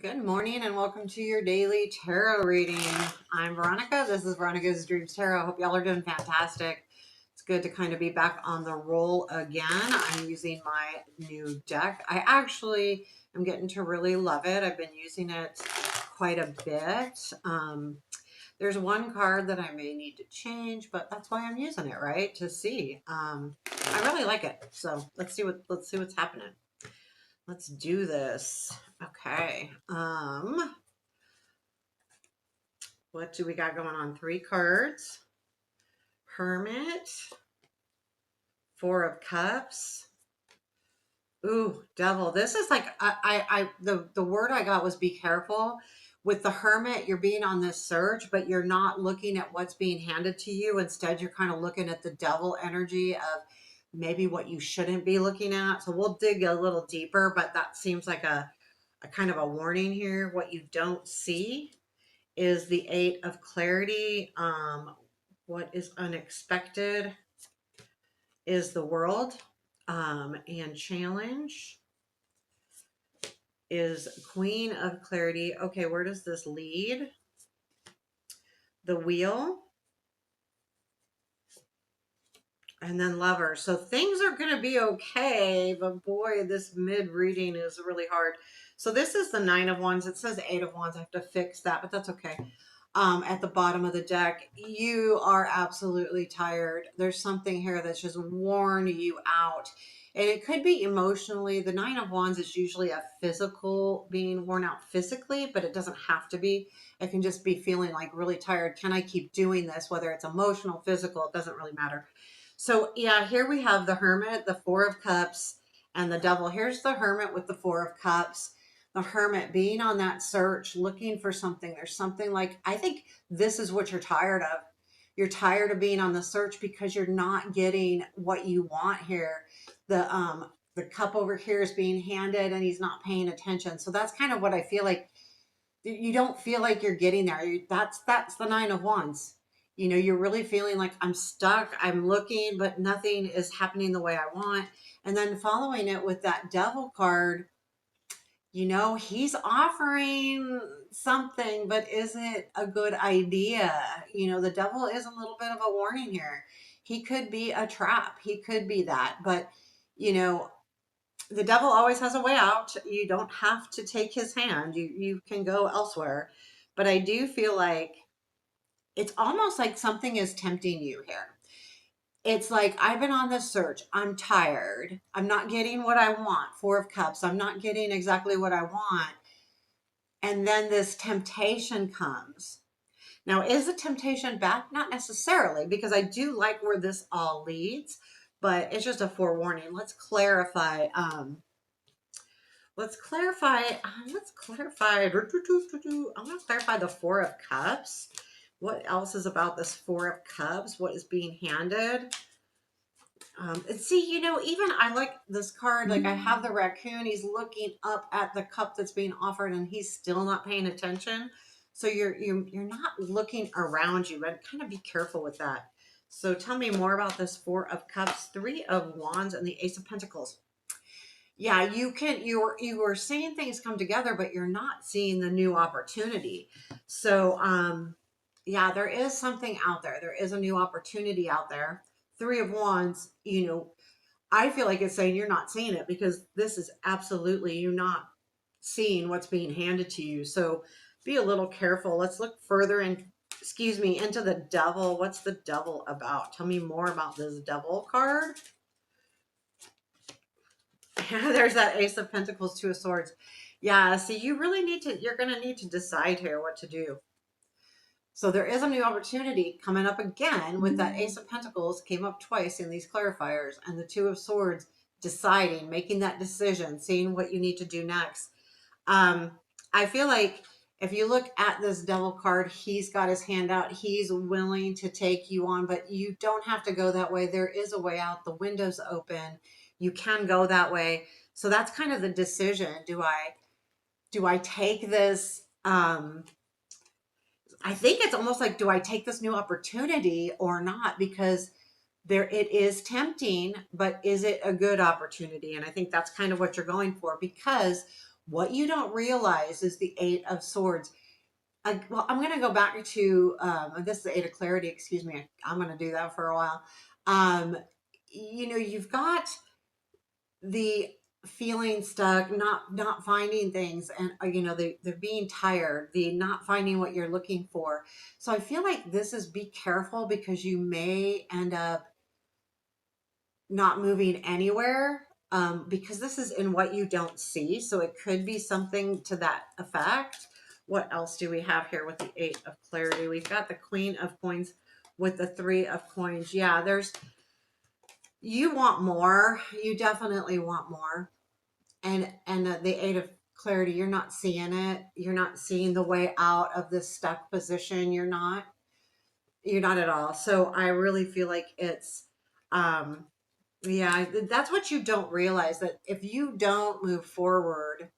Good morning and welcome to your daily tarot reading. I'm Veronica. This is Veronica's Dreams Tarot. I hope y'all are doing fantastic. It's good to kind of be back on the roll again. I'm using my new deck. I actually am getting to really love it. I've been using it quite a bit. There's one card that I may need to change, but that's why I'm using it, right? To see. I really like it. So let's see what's happening. Let's do this. Okay. What do we got going on? 3 cards. Hermit. 4 of Cups. Ooh, Devil. This is like the word I got was be careful. With the Hermit, you're being on this search, but you're not looking at what's being handed to you. Instead, you're kind of looking at the Devil energy of maybe what you shouldn't be looking at. So we'll dig a little deeper, but that seems like a kind of a warning here. What you don't see is the 8 of Clarity. What is unexpected is the World. And Challenge is Queen of Clarity. Okay, where does this lead? The Wheel. And then Lover. So things are going to be okay, but boy, this mid reading is really hard. So this is the 9 of Wands. It says 8 of Wands. I have to fix that, but that's okay. At the bottom of the deck, you are absolutely tired. There's something here that's just worn you out. And it could be emotionally. The 9 of Wands is usually a physical, being worn out physically, but it doesn't have to be. It can just be feeling like really tired. Can I keep doing this? Whether it's emotional, physical, it doesn't really matter. So yeah, here we have the Hermit, the 4 of Cups, and the Devil. Here's the Hermit with the 4 of Cups. The Hermit being on that search, looking for something. There's something like, I think this is what you're tired of. You're tired of being on the search because you're not getting what you want here. The cup over here is being handed and he's not paying attention. So that's kind of what I feel like. You don't feel like you're getting there. That's the 9 of Wands. You know, you're really feeling like I'm stuck. I'm looking, but nothing is happening the way I want. And then following it with that Devil card, you know, he's offering something, but is it a good idea? You know, the Devil is a little bit of a warning here. He could be a trap. He could be that. But, you know, the Devil always has a way out. You don't have to take his hand. You can go elsewhere. But I do feel like it's almost like something is tempting you here. It's like, I've been on this search. I'm tired. I'm not getting what I want. 4 of Cups. I'm not getting exactly what I want. And then this temptation comes. Now, is the temptation back? Not necessarily, because I do like where this all leads, but it's just a forewarning. Let's clarify. Let's clarify. Let's clarify. I want to clarify the 4 of Cups. What else is about this 4 of Cups? What is being handed? See, you know, even I like this card. Like I have the raccoon. He's looking up at the cup that's being offered, and he's still not paying attention. So you're not looking around you, but kind of be careful with that. So tell me more about this 4 of Cups, 3 of Wands, and the Ace of Pentacles. Yeah, you are seeing things come together, but you're not seeing the new opportunity. So yeah, there is something out there. There is a new opportunity out there. 3 of Wands, you know, I feel like it's saying you're not seeing it because this is absolutely you not seeing what's being handed to you. So be a little careful. Let's look further in, excuse me, into the Devil. What's the Devil about? Tell me more about this Devil card. There's that Ace of Pentacles, 2 of Swords. Yeah, see, you really need to, you're going to need to decide here what to do. So there is a new opportunity coming up again with that Ace of Pentacles, came up twice in these clarifiers, and the 2 of Swords, deciding, making that decision, seeing what you need to do next. I feel like if you look at this Devil card, he's got his hand out. He's willing to take you on, but you don't have to go that way. There is a way out. The window's open. You can go that way. So that's kind of the decision. Do I take this? I think it's almost like, do I take this new opportunity or not? Because there, it is tempting, but is it a good opportunity? And I think that's kind of what you're going for, because What you don't realize is the Eight of Swords. Well, I'm going to go back to this is the Eight of Clarity. Excuse me. I'm going to do that for a while. Um, you've got the feeling stuck, not finding things, and they're being tired, the not finding what you're looking for. So I feel like this is be careful because you may end up not moving anywhere, because this is in what you don't see. So it could be something to that effect. What else do we have here with the Eight of Clarity? We've got the Queen of Coins with the Three of Coins. Yeah, you want more. You definitely want more. And the Eight of Clarity, you're not seeing it. You're not seeing the way out of this stuck position. You're not at all. So I really feel like it's um yeah, that's what you don't realize, that if you don't move forward,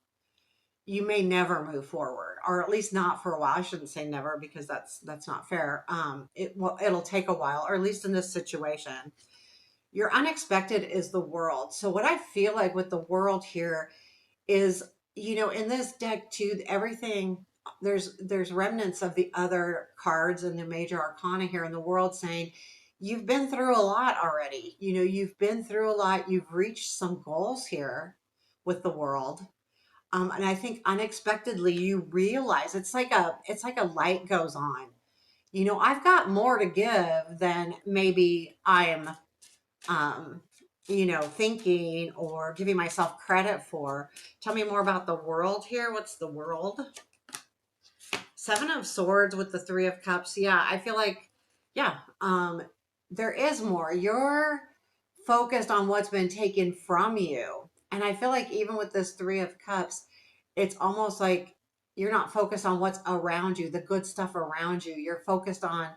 you may never move forward, or at least not for a while. I shouldn't say never because that's not fair. It'll take a while, or at least in this situation. Your unexpected is the World. So what I feel like with the World here is, in this deck too, everything, there's remnants of the other cards in the major arcana here in the World, saying you've been through a lot already. You've been through a lot. You've reached some goals here with the World. And I think unexpectedly you realize it's like a light goes on. I've got more to give than maybe I'm um, thinking or giving myself credit for. Tell me more about the World here. What's the World? Seven of Swords with the Three of Cups. Yeah, I feel like, yeah, there is more. You're focused on what's been taken from you. And I feel like even with this Three of Cups, it's almost like you're not focused on what's around you, the good stuff around you. You're focused on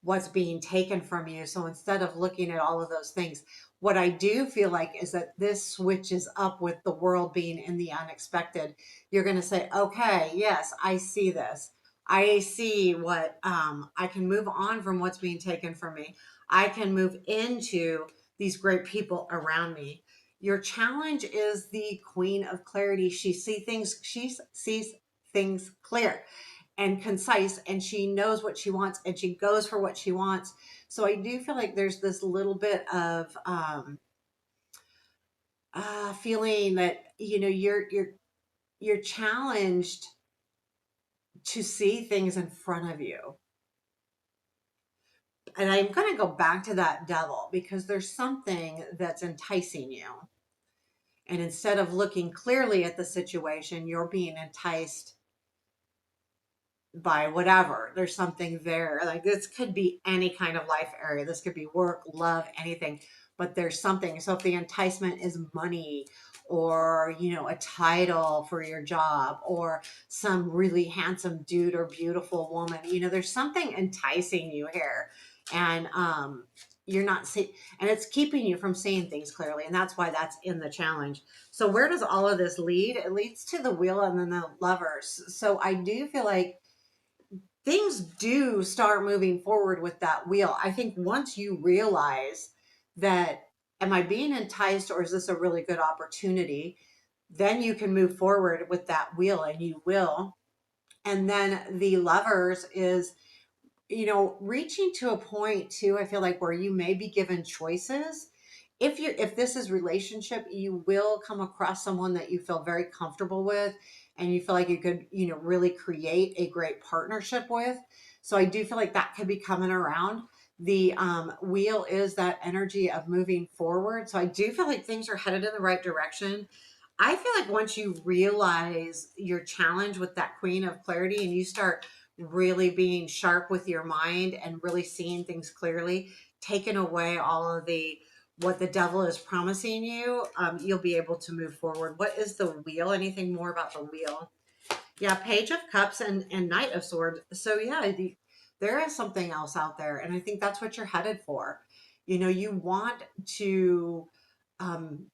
what's being taken from you. So instead of looking at all of those things, what I do feel like is that this switches up with the World being in the unexpected. You're going to say, okay, yes, I see this. I see what I can move on from what's being taken from me. I can move into these great people around me. Your challenge is the Queen of Clarity. She sees things clear and concise, and she knows what she wants, and she goes for what she wants. So I do feel like there's this little bit of feeling that you're challenged to see things in front of you. And I'm going to go back to that Devil, because there's something that's enticing you. And instead of looking clearly at the situation, you're being enticed by whatever. There's something there. Like, this could be any kind of life area. This could be work, love, anything. But there's something. So if the enticement is money, or a title for your job, or some really handsome dude or beautiful woman, there's something enticing you here. And you're not seeing, and it's keeping you from seeing things clearly. And that's why that's in the challenge. So where does all of this lead? It leads to the Wheel and then the Lovers. So I do feel like things do start moving forward with that wheel. I think once you realize that, am I being enticed, or is this a really good opportunity? Then you can move forward with that wheel, and you will. And then the Lovers is, reaching to a point too, I feel like, where you may be given choices. If this is relationship, you will come across someone that you feel very comfortable with, and you feel like you could, really create a great partnership with. So I do feel like that could be coming around. The Wheel is that energy of moving forward. So I do feel like things are headed in the right direction. I feel like once you realize your challenge with that Queen of Clarity, and you start really being sharp with your mind and really seeing things clearly, taking away all of the what the Devil is promising you, you'll be able to move forward. What is the Wheel? Anything more about the Wheel? Yeah, Page of Cups and Knight of Swords. So yeah, there is something else out there, and I think that's what you're headed for. You want to. Um,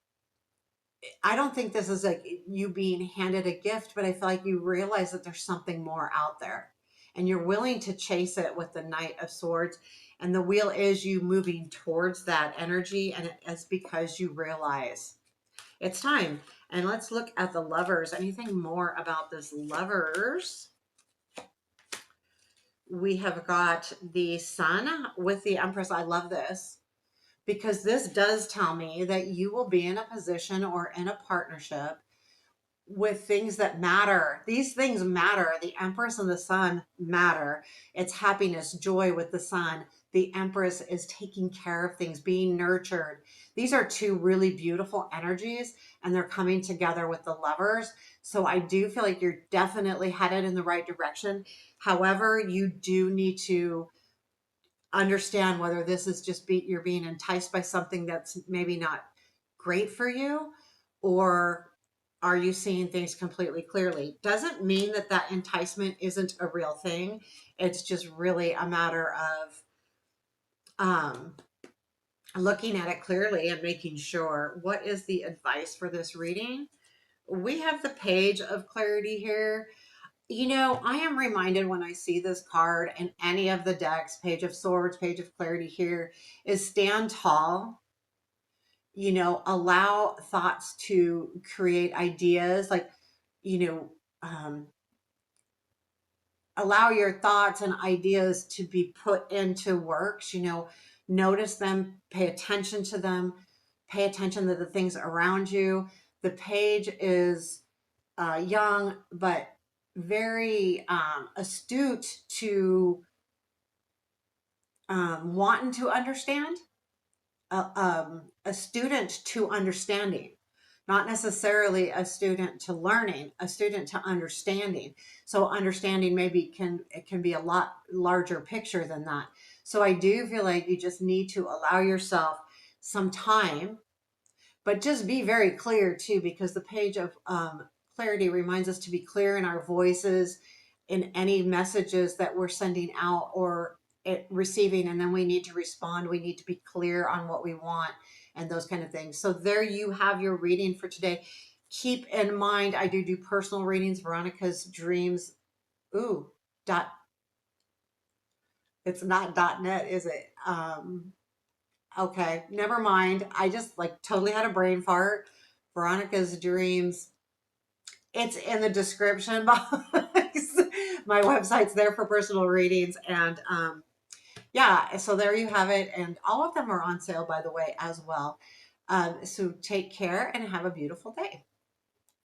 I don't think this is like you being handed a gift, but I feel like you realize that there's something more out there, and you're willing to chase it with the Knight of Swords. And the Wheel is you moving towards that energy, and it's because you realize it's time. And let's look at the Lovers. Anything more about this Lovers? We have got the Sun with the Empress. I love this because this does tell me that you will be in a position or in a partnership with things that matter. These things matter. The Empress and the Sun matter. It's happiness, joy with the Sun. The Empress is taking care of things, being nurtured. These are two really beautiful energies, and they're coming together with the Lovers. So I do feel like you're definitely headed in the right direction. However, you do need to understand whether this is just you're being enticed by something that's maybe not great for you, or are you seeing things completely clearly? Doesn't mean that that enticement isn't a real thing. It's just really a matter of um, looking at it clearly and making sure. What is the advice for this reading? We have the Page of Clarity here. You know, I am reminded when I see this card in any of the decks, Page of Swords, Page of Clarity here, is stand tall. You know, allow thoughts to create ideas, like, you know, allow your thoughts and ideas to be put into works. You know, notice them, pay attention to them, pay attention to the things around you. The page is young, but very astute to wanting to understand, a student to understanding, not necessarily a student to learning, a student to understanding. So understanding maybe it can be a lot larger picture than that. So I do feel like you just need to allow yourself some time, but just be very clear too, because the Page of Clarity reminds us to be clear in our voices, in any messages that we're sending out or receiving, and then we need to respond. We need to be clear on what we want and those kind of things. So there you have your reading for today. Keep in mind, I do personal readings. Veronica's Dreams. Ooh, dot. It's not .net, is it? Okay, never mind. I just like totally had a brain fart. Veronica's Dreams. It's in the description box. My website's there for personal readings. And yeah, so there you have it. And all of them are on sale, by the way, as well. So take care and have a beautiful day.